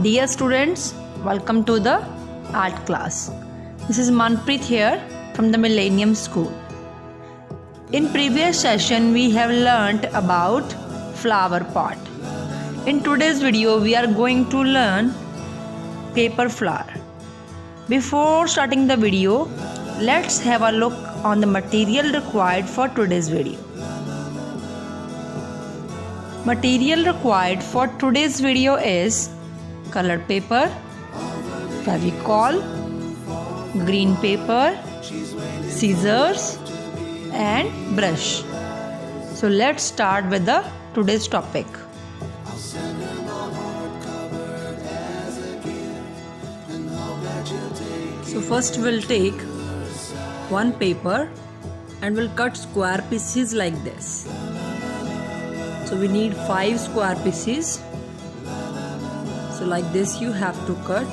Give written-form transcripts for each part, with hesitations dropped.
Dear students, welcome to the art class. This is Manpreet here from the Millennium School. In previous session we have learnt about flower pot. In today's video we are going to learn paper flower. Before starting the video, let's have a look on the material required for today's video. Material required for today's video is colored paper, Fevicol, green paper, scissors and brush. So let's start with the today's topic. So first we'll take one paper and we'll cut square pieces like this. So we need 5 square pieces. So like this you have to cut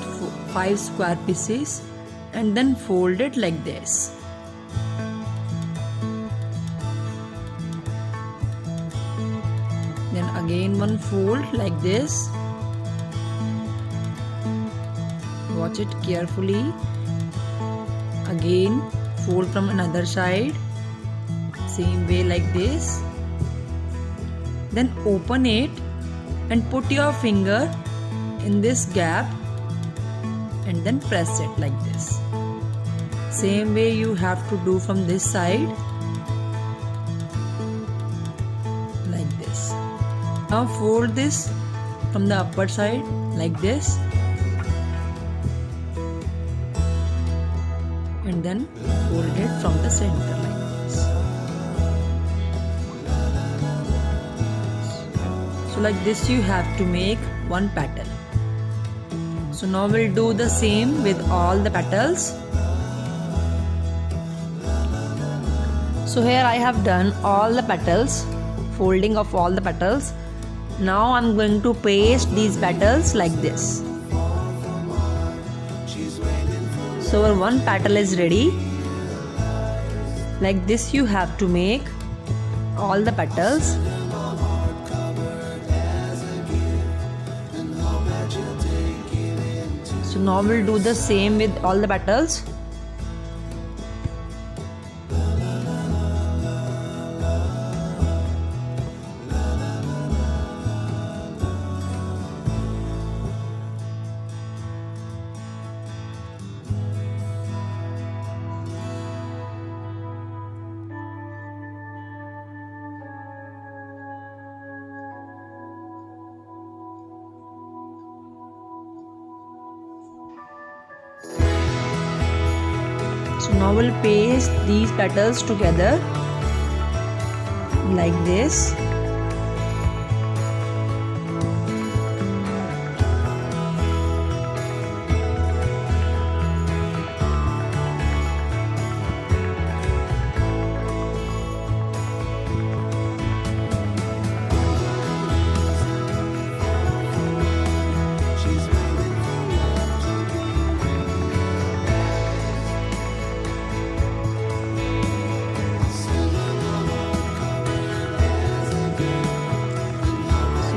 5 square pieces and then fold it like this. Then again one fold like this. Watch it carefully. Again fold from another side. Same way like this. Then open it and put your finger in this gap and then press it like this. Same way you have to do from this side like this. Now fold this from the upper side like this and then fold it from the center like this. So like this you have to make one petal. So now we'll do the same with all the petals. So here I have done all the petals, folding of all the petals. Now I'm going to paste these petals like this. So our one petal is ready. Like this you have to make all the petals. So now we'll do the same with all the petals. So now we'll paste these petals together like this.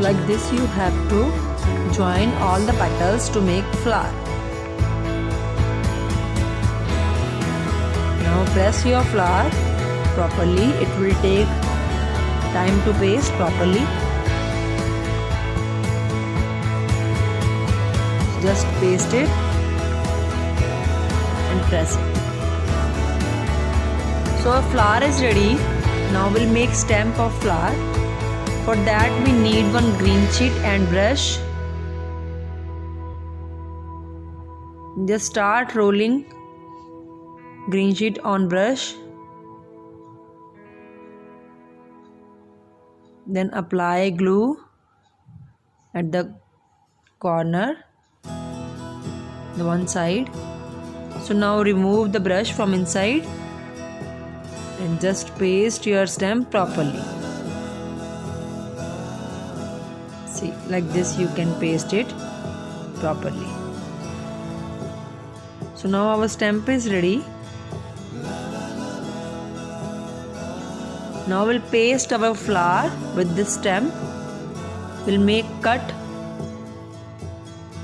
Like this you have to join all the petals to make flower. Now press your flower properly. It will take time to paste properly. Just paste it and press it. So our flower is ready. Now we'll make stem of flower. For that we need one green sheet and brush. Just start rolling green sheet on brush. Then apply glue at the corner, the one side. So now remove the brush from inside and just paste your stem properly. See, like this you can paste it properly. So now our stem is ready. Now we'll paste our flower with this stem. We'll make cut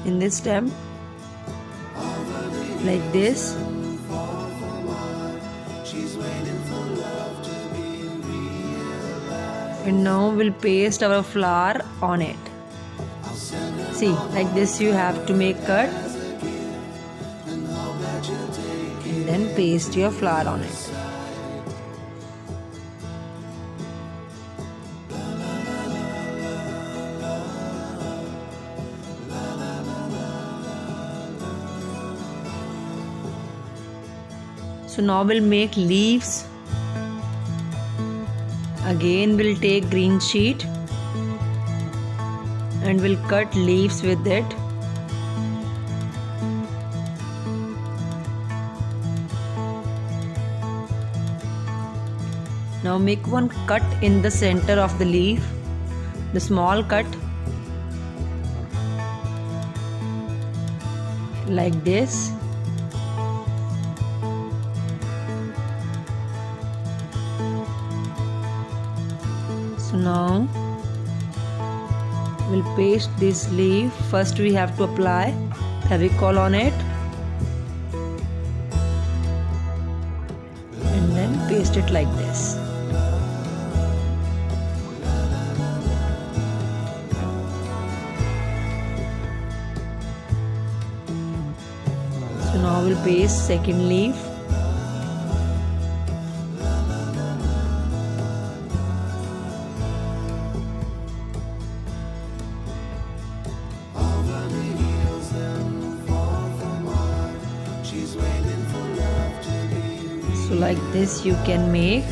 in this stem like this. And now we'll paste our flower on it. See, like this you have to make cut and then paste your flower on it. So now we'll make leaves. Again we'll take green sheet and we'll cut leaves with it. Now make one cut in the center of the leaf, the small cut, like this. So now we'll paste this leaf. First we have to apply Fevicol on it and then paste it like this. So now we'll paste second leaf. So like this you can make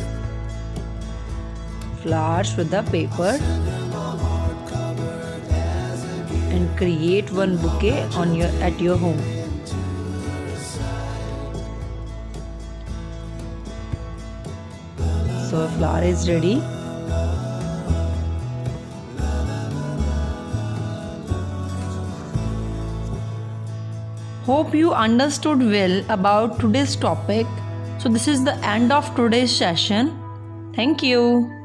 flowers with the paper and create one bouquet on at your home. So a flower is ready. Hope you understood well about today's topic. So this is the end of today's session. Thank you.